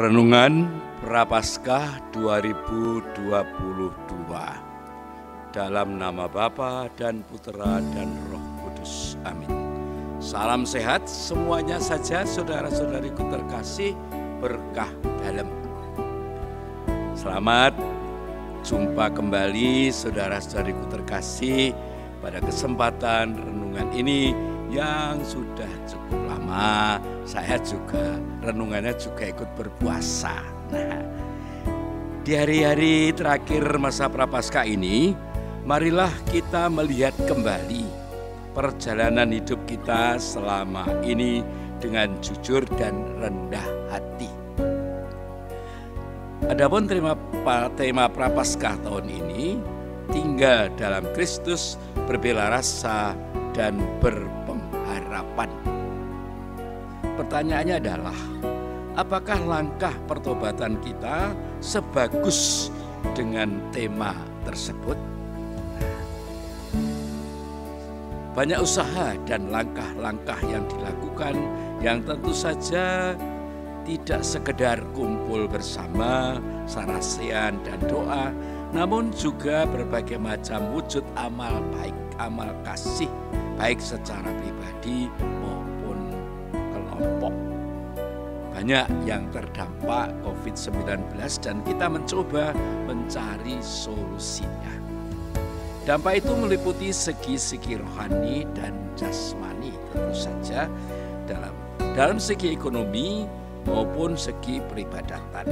Renungan Prapaskah 2022 dalam nama Bapa dan Putera dan Roh Kudus. Amin. Salam sehat semuanya saja saudara-saudariku terkasih, berkah dalam. Selamat jumpa kembali saudara-saudariku terkasih pada kesempatan renungan ini yang sudah cukup lama. Saya juga renungannya juga ikut berpuasa. Nah, di hari-hari terakhir masa Prapaskah ini, marilah kita melihat kembali perjalanan hidup kita selama ini dengan jujur dan rendah hati. Adapun tema Prapaskah tahun ini, tinggal dalam Kristus, berbela rasa dan berpengharapan. Pertanyaannya adalah, apakah langkah pertobatan kita sebagus dengan tema tersebut? Banyak usaha dan langkah-langkah yang dilakukan yang tentu saja tidak sekedar kumpul bersama, sarasean dan doa, namun juga berbagai macam wujud amal baik, amal kasih, baik secara pribadi maupun kelompok. Banyak yang terdampak COVID-19 dan kita mencoba mencari solusinya. Dampak itu meliputi segi-segi rohani dan jasmani tentu saja dalam segi ekonomi maupun segi peribadatan.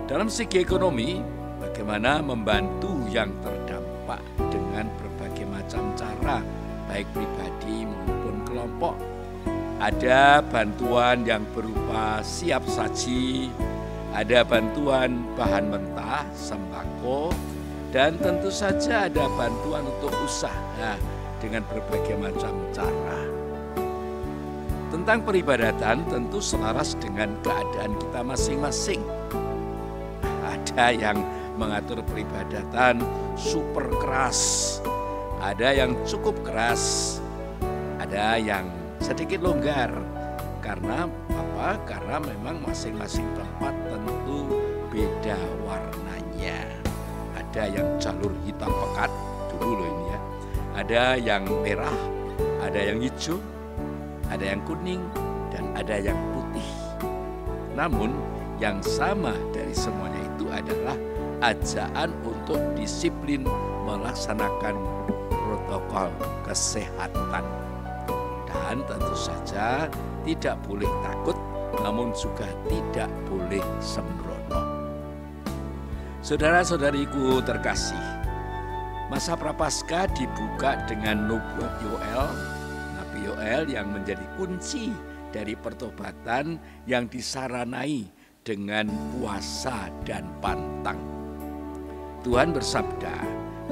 Dalam segi ekonomi, bagaimana membantu yang terdampak dengan berbagai macam cara, baik pribadi maupun kelompok. Ada bantuan yang berupa siap saji, ada bantuan bahan mentah, sembako, dan tentu saja ada bantuan untuk usaha dengan berbagai macam cara. Tentang peribadatan tentu selaras dengan keadaan kita masing-masing. Ada yang mengatur peribadatan super keras, ada yang cukup keras, ada yang sedikit longgar. Karena apa? Karena memang masing-masing tempat tentu beda warnanya. Ada yang jalur hitam pekat dulu loh ini ya. Ada yang merah, ada yang hijau, ada yang kuning, dan ada yang putih. Namun yang sama dari semuanya itu adalah ajakan untuk disiplin melaksanakan protokol kesehatan. Dan tentu saja tidak boleh takut, namun juga tidak boleh sembrono. Saudara-saudariku terkasih, masa Prapaskah dibuka dengan nubuat Yoel, Nabi Yoel yang menjadi kunci dari pertobatan yang disaranai dengan puasa dan pantang. Tuhan bersabda,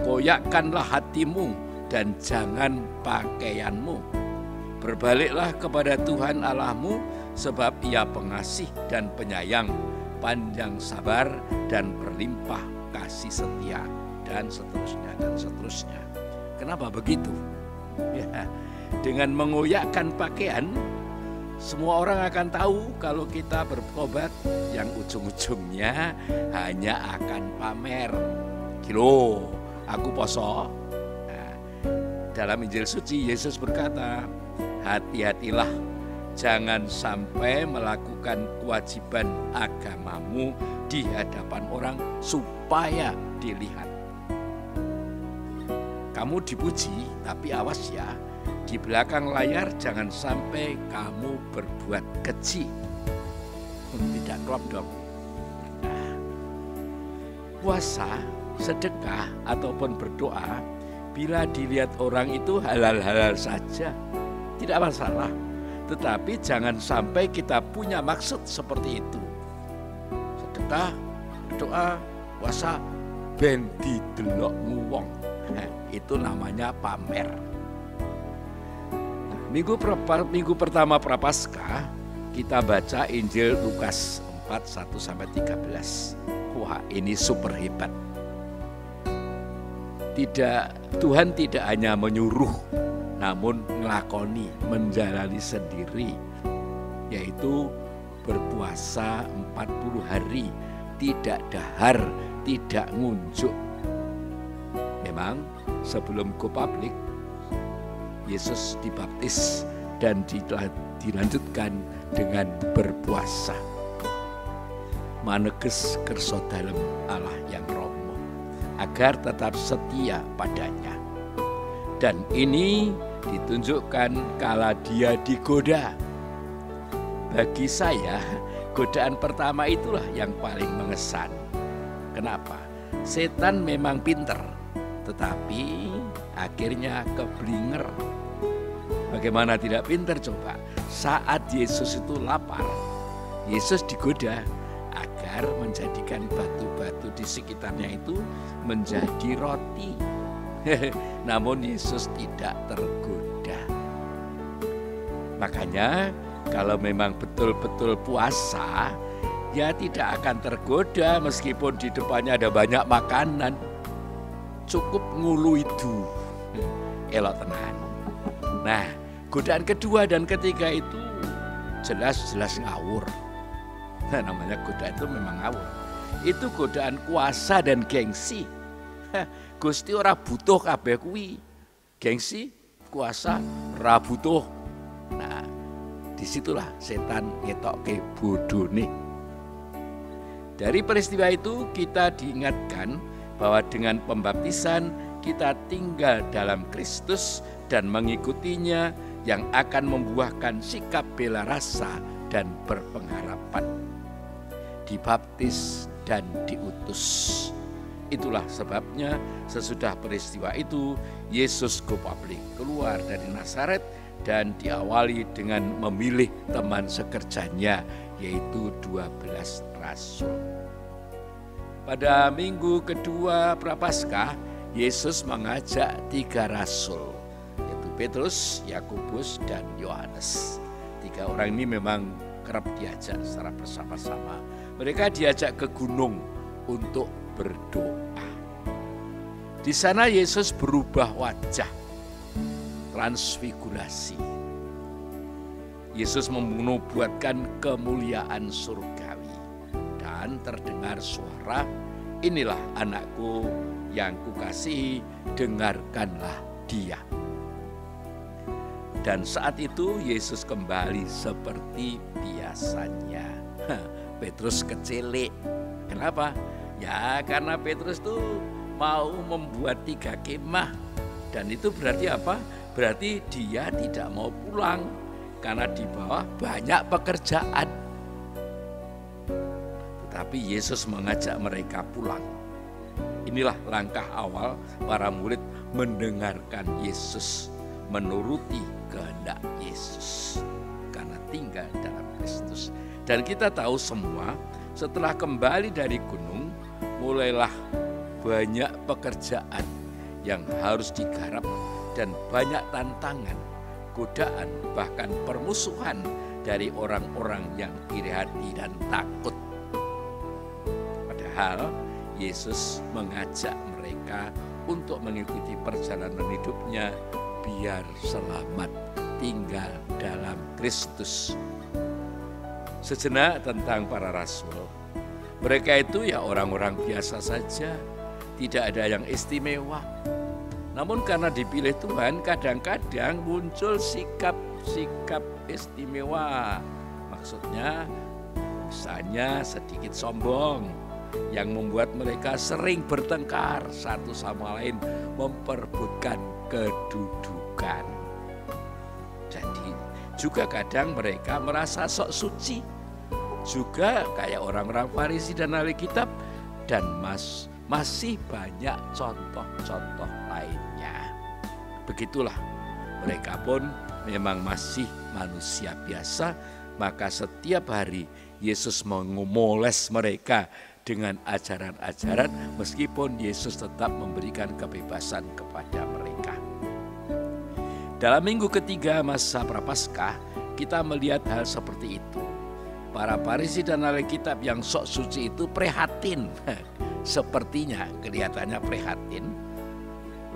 koyakkanlah hatimu dan jangan pakaianmu. Berbaliklah kepada Tuhan Allahmu, sebab Ia pengasih dan penyayang, panjang sabar dan berlimpah kasih setia, dan seterusnya dan seterusnya. Kenapa begitu? Ya, dengan mengoyakkan pakaian, semua orang akan tahu kalau kita bertobat, yang ujung-ujungnya hanya akan pamer. Kilo, aku poso. Nah, dalam Injil suci Yesus berkata, hati-hatilah, jangan sampai melakukan kewajiban agamamu di hadapan orang supaya dilihat. Kamu dipuji, tapi awas ya, di belakang layar jangan sampai kamu berbuat keji. Tidak klop dong. Nah, puasa, sedekah, ataupun berdoa, bila dilihat orang itu halal-halal saja, tidak masalah. Tetapi jangan sampai kita punya maksud seperti itu. Sedekah, berdoa, puasa, ben didelokmu wong. Itu namanya pamer. Nah, minggu pertama Prapaskah kita baca Injil Lukas 4, 1-13. Wah, ini super hebat. Tuhan tidak hanya menyuruh, namun ngelakoni, menjalani sendiri, yaitu berpuasa 40 hari, tidak dahar, tidak ngunjuk. Memang sebelum go public, Yesus dibaptis dan dilanjutkan dengan berpuasa. Maneges kersa dalem Allah yang Rama, agar tetap setia padanya. Dan ini ditunjukkan kala dia digoda. Bagi saya, godaan pertama itulah yang paling mengesan. Kenapa? Setan memang pinter, tetapi akhirnya keblinger. Bagaimana tidak pinter coba? Saat Yesus itu lapar, Yesus digoda agar menjadikan batu-batu di sekitarnya itu menjadi roti. Namun Yesus tidak tergoda. Makanya kalau memang betul-betul puasa, ya tidak akan tergoda meskipun di depannya ada banyak makanan. Cukup ngulu itu, elok tenan. Nah, godaan kedua dan ketiga itu jelas-jelas ngawur. Nah, namanya godaan itu memang ngawur. Itu godaan kuasa dan gengsi. Gusti ora butuh kabeh kuwi. Gengsi, kuasa, ora butuh. Nah, disitulah setan ngetokke bodone. Dari peristiwa itu kita diingatkan bahwa dengan pembaptisan kita tinggal dalam Kristus dan mengikutinya yang akan membuahkan sikap bela rasa dan berpengharapan. Dibaptis dan diutus. Itulah sebabnya sesudah peristiwa itu Yesus go public, keluar dari Nazaret dan diawali dengan memilih teman sekerjanya, yaitu 12 rasul. Pada minggu kedua Prapaskah, Yesus mengajak 3 rasul, yaitu Petrus, Yakobus, dan Yohanes. 3 orang ini memang kerap diajak secara bersama-sama. Mereka diajak ke gunung untuk berdoa. Di sana Yesus berubah wajah, transfigurasi. Yesus menubuatkan kemuliaan surgawi dan terdengar suara, "Inilah anakku yang kukasihi, dengarkanlah dia." Dan saat itu Yesus kembali seperti biasanya. Petrus kecelik. Kenapa? Ya karena Petrus tuh mau membuat 3 kemah. Dan itu berarti apa? Berarti dia tidak mau pulang karena di bawah banyak pekerjaan. Tetapi Yesus mengajak mereka pulang. Inilah langkah awal para murid mendengarkan Yesus, menuruti kehendak Yesus karena tinggal dalam Kristus. Dan kita tahu semua, setelah kembali dari gunung, mulailah banyak pekerjaan yang harus digarap dan banyak tantangan, godaan, bahkan permusuhan dari orang-orang yang iri hati dan takut. Padahal Yesus mengajak mereka untuk mengikuti perjalanan hidupnya biar selamat tinggal dalam Kristus. Sejenak tentang para rasul. Mereka itu ya orang-orang biasa saja, tidak ada yang istimewa. Namun karena dipilih Tuhan, kadang-kadang muncul sikap-sikap istimewa. Maksudnya misalnya sedikit sombong yang membuat mereka sering bertengkar satu sama lain, memperebutkan kedudukan. Jadi juga kadang mereka merasa sok suci, juga kayak orang-orang Farisi dan ahli kitab, dan masih banyak contoh-contoh lainnya. Begitulah, mereka pun memang masih manusia biasa, maka setiap hari Yesus memoles mereka dengan ajaran-ajaran, meskipun Yesus tetap memberikan kebebasan kepada mereka. Dalam minggu ketiga masa Prapaskah, kita melihat hal seperti itu. Para Farisi dan ahli kitab yang sok suci itu prihatin. Sepertinya kelihatannya prihatin.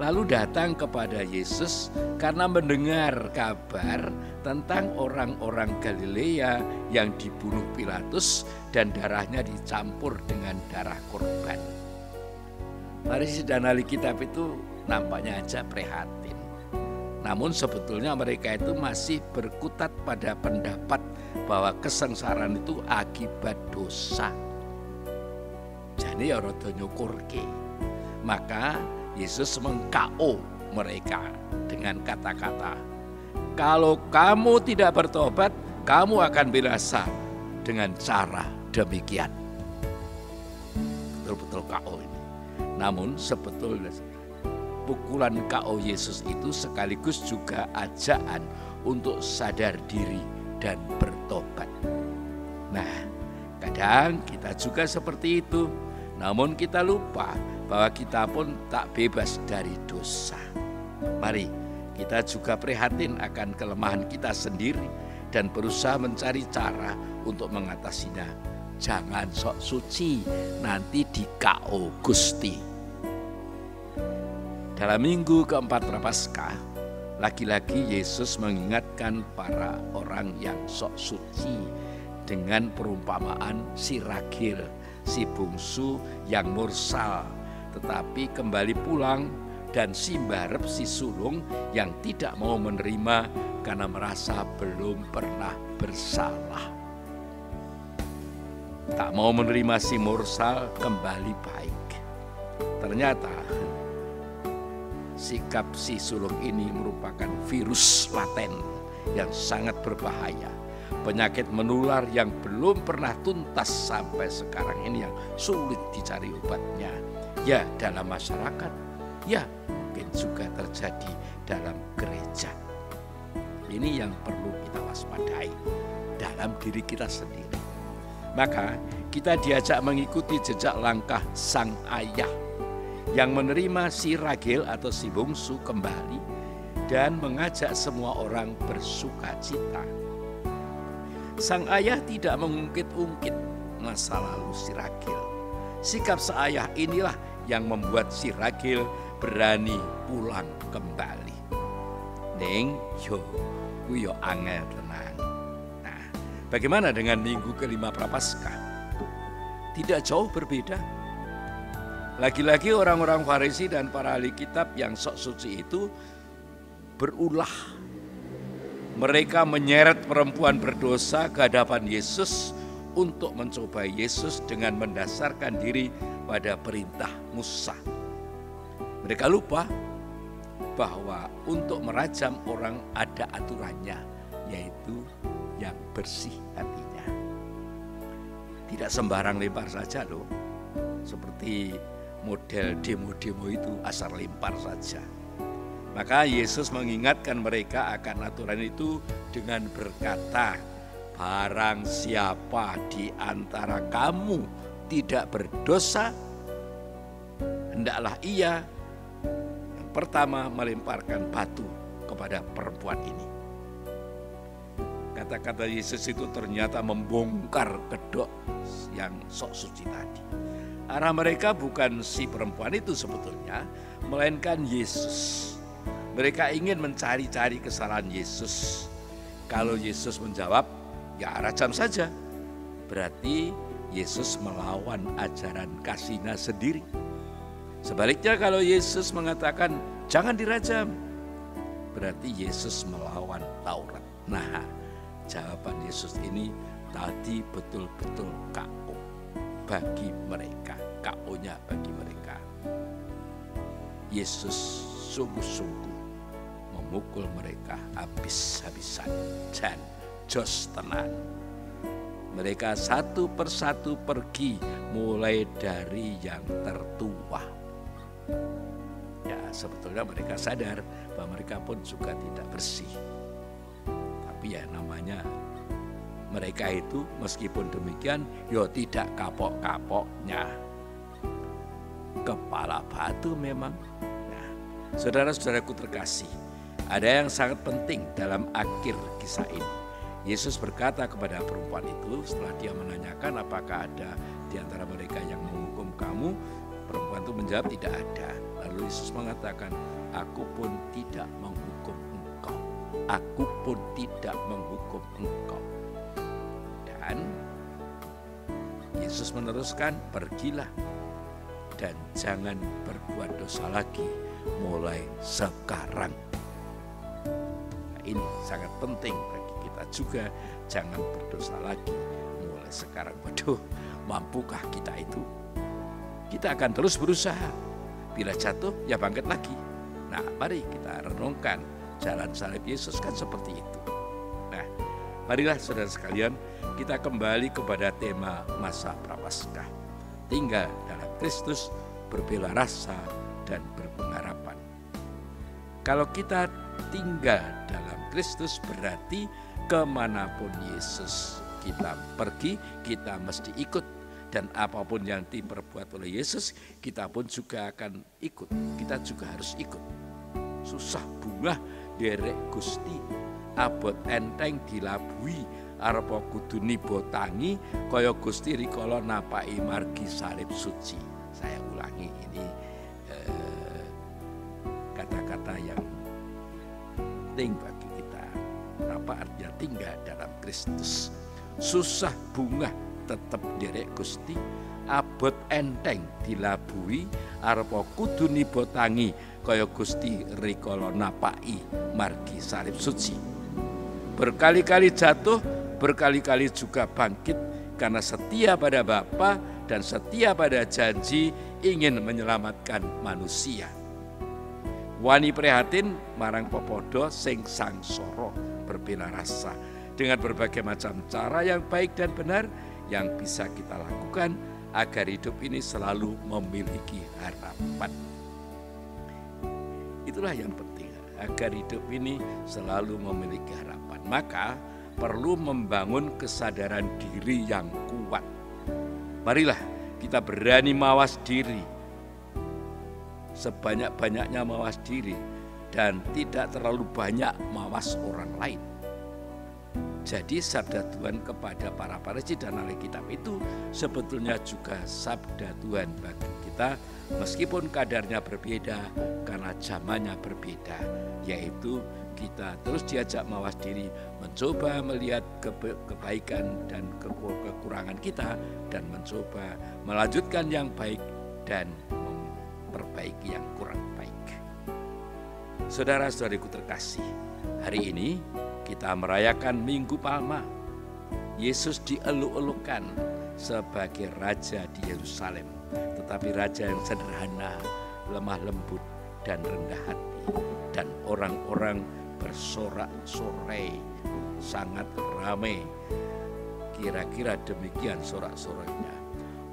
lalu datang kepada Yesus karena mendengar kabar tentang orang-orang Galilea yang dibunuh Pilatus dan darahnya dicampur dengan darah korban. Farisi dan ahli kitab itu nampaknya aja prihatin. Namun sebetulnya mereka itu masih berkutat pada pendapat bahwa kesengsaraan itu akibat dosa. Jadi ya rada nyukurke. Maka Yesus meng-KO mereka dengan kata-kata, kalau kamu tidak bertobat, kamu akan binasa dengan cara demikian. Betul-betul KO ini. Namun sebetulnya pukulan KO Yesus itu sekaligus juga ajaan untuk sadar diri dan bertobat. Nah, kadang kita juga seperti itu. Namun kita lupa bahwa kita pun tak bebas dari dosa. Mari kita juga prihatin akan kelemahan kita sendiri dan berusaha mencari cara untuk mengatasinya. Jangan sok suci, nanti di KO Gusti. Dalam minggu keempat Prapaskah, lagi-lagi Yesus mengingatkan para orang yang sok suci dengan perumpamaan si ragil, si bungsu yang mursal, tetapi kembali pulang, dan si mbarep, si sulung yang tidak mau menerima karena merasa belum pernah bersalah. Tak mau menerima si mursal kembali baik. Ternyata sikap si sulung ini merupakan virus laten yang sangat berbahaya. Penyakit menular yang belum pernah tuntas sampai sekarang ini, yang sulit dicari obatnya. Ya dalam masyarakat, ya mungkin juga terjadi dalam gereja. Ini yang perlu kita waspadai dalam diri kita sendiri. Maka kita diajak mengikuti jejak langkah sang ayah yang menerima si ragil atau si bungsu kembali dan mengajak semua orang bersuka cita. Sang ayah tidak mengungkit-ungkit masa lalu si ragil. Sikap seayah inilah yang membuat si ragil berani pulang kembali. Ning yo angel tenang. Nah, bagaimana dengan minggu kelima Prapaskah? Tidak jauh berbeda. Lagi-lagi orang-orang Farisi dan para ahli kitab yang sok suci itu berulah. Mereka menyeret perempuan berdosa ke hadapan Yesus untuk mencobai Yesus dengan mendasarkan diri pada perintah Musa. Mereka lupa bahwa untuk merajam orang ada aturannya, yaitu yang bersih hatinya. Tidak sembarang lempar saja loh, seperti model demo-demo itu asal lempar saja. Maka Yesus mengingatkan mereka akan aturan itu dengan berkata, barang siapa di antara kamu tidak berdosa, hendaklah ia yang pertama melemparkan batu kepada perempuan ini. Kata-kata Yesus itu ternyata membongkar kedok yang sok suci tadi. Arah mereka bukan si perempuan itu sebetulnya, melainkan Yesus. Mereka ingin mencari-cari kesalahan Yesus. Kalau Yesus menjawab, ya rajam saja. Berarti Yesus melawan ajaran kasihnya sendiri. Sebaliknya kalau Yesus mengatakan, jangan dirajam, berarti Yesus melawan Taurat. Nah, jawaban Yesus ini tadi betul-betul KO bagi mereka. KO-nya bagi mereka. Yesus sungguh-sungguh memukul mereka habis-habisan dan jos tenan. Mereka satu persatu pergi, mulai dari yang tertua. Ya, sebetulnya mereka sadar bahwa mereka pun juga tidak bersih. Tapi ya namanya mereka itu meskipun demikian, ya tidak kapok-kapoknya. Kepala batu memang. Nah, saudara-saudaraku terkasih, ada yang sangat penting dalam akhir kisah ini. Yesus berkata kepada perempuan itu setelah dia menanyakan apakah ada di antara mereka yang menghukum kamu. Perempuan itu menjawab tidak ada. Lalu Yesus mengatakan, aku pun tidak menghukum engkau. Aku pun tidak menghukum engkau. Dan Yesus meneruskan, pergilah dan jangan berbuat dosa lagi mulai sekarang. Nah, ini sangat penting bagi kita juga, jangan berdosa lagi mulai sekarang. Waduh, mampukah kita itu? Kita akan terus berusaha. Bila jatuh, ya bangkit lagi. Nah, mari kita renungkan jalan salib Yesus kan seperti itu. Nah, marilah saudara sekalian, kita kembali kepada tema masa Prapaskah. Tinggal dalam Kristus, berbela rasa dan berpengharapan. Kalau kita tinggal dalam Kristus, berarti kemanapun Yesus kita pergi, kita mesti ikut. Dan apapun yang diperbuat oleh Yesus, kita pun juga akan ikut. Kita juga harus ikut. Susah bungah derek Gusti, abot enteng dilabui, arepa kudu nibotangi, kaya Gusti rikala napaki margi salib suci. Saya ulangi, ini kata-kata yang penting bagi kita. Apa artinya tinggal dalam Kristus? Susah bungah tetap derek Gusti, abot enteng dilabui, arepa kudu nibotangi, kaya Gusti rikala napaki margi salib suci. Berkali-kali jatuh, berkali-kali juga bangkit, karena setia pada Bapa dan setia pada janji ingin menyelamatkan manusia. Wani prihatin marang pepodo sing sangsara, berbela rasa dengan berbagai macam cara yang baik dan benar yang bisa kita lakukan agar hidup ini selalu memiliki harapan. Itulah yang penting, agar hidup ini selalu memiliki harapan. Maka perlu membangun kesadaran diri yang kuat. Marilah kita berani mawas diri, sebanyak-banyaknya mawas diri, dan tidak terlalu banyak mawas orang lain. Jadi sabda Tuhan kepada para Farisi dan ahli kitab itu sebetulnya juga sabda Tuhan bagi kita, meskipun kadarnya berbeda karena zamannya berbeda, yaitu kita terus diajak mawas diri, mencoba melihat kebaikan dan kekurangan kita, dan mencoba melanjutkan yang baik dan memperbaiki yang kurang baik. Saudara-saudariku terkasih, hari ini kita merayakan Minggu Palma. Yesus dieluk-elukan sebagai Raja di Yerusalem, tetapi Raja yang sederhana, lemah lembut, dan rendah hati. Dan orang-orang bersorak-sorai, sangat ramai. Kira-kira demikian sorak-sorainya.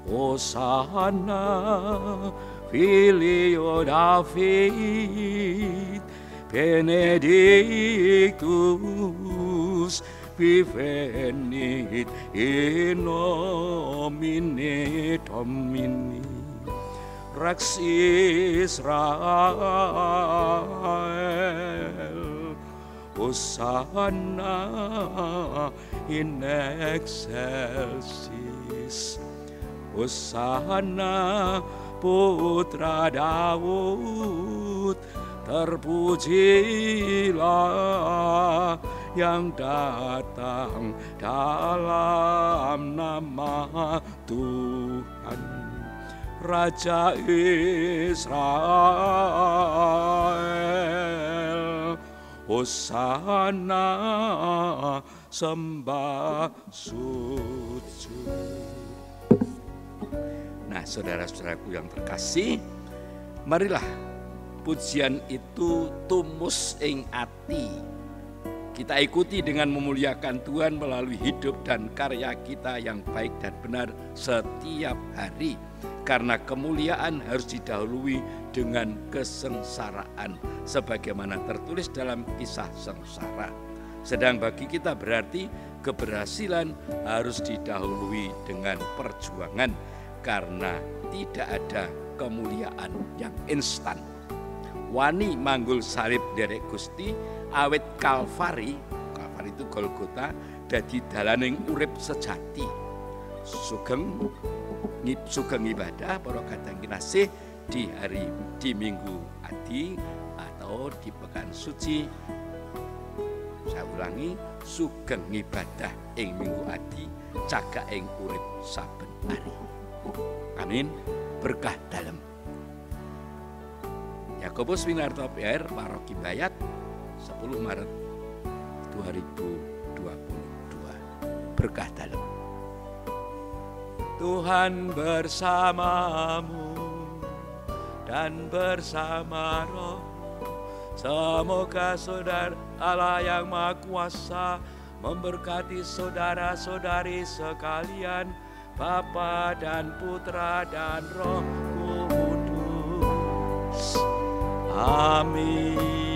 Hosana Filio David, Benedictus vivenit in nomine Domini, Rex Israel, Hosanna in excelsis, Hosanna putra Daud, terpujilah yang datang dalam nama Tuhan, Raja Israel. Hosana sembah sujud. Nah, saudara-saudaraku yang terkasih, marilah pujian itu tumus ing ati. Kita ikuti dengan memuliakan Tuhan melalui hidup dan karya kita yang baik dan benar setiap hari. Karena kemuliaan harus didahului dengan kesengsaraan, sebagaimana tertulis dalam Kisah Sengsara. Sedang bagi kita berarti keberhasilan harus didahului dengan perjuangan, karena tidak ada kemuliaan yang instan. Wani manggul salib derek Gusti awit Kalvari itu Golgota, dadi dalaning urip sejati. Sugeng ibadah para kadang kinasih, di Minggu Adi atau di Pekan Suci. Saya ulangi, sugeng ibadah ing Minggu Adi, cagak ing urip saben hari. Amin. Berkah dalem. Yakobus Winarto PR, Paroki Bayat, 10 Maret 2022. Berkah dalem. Tuhan bersamamu dan bersama roh. Semoga saudara Allah yang Maha Kuasa memberkati saudara-saudari sekalian, Bapa dan Putra dan Roh Kudus. Amin.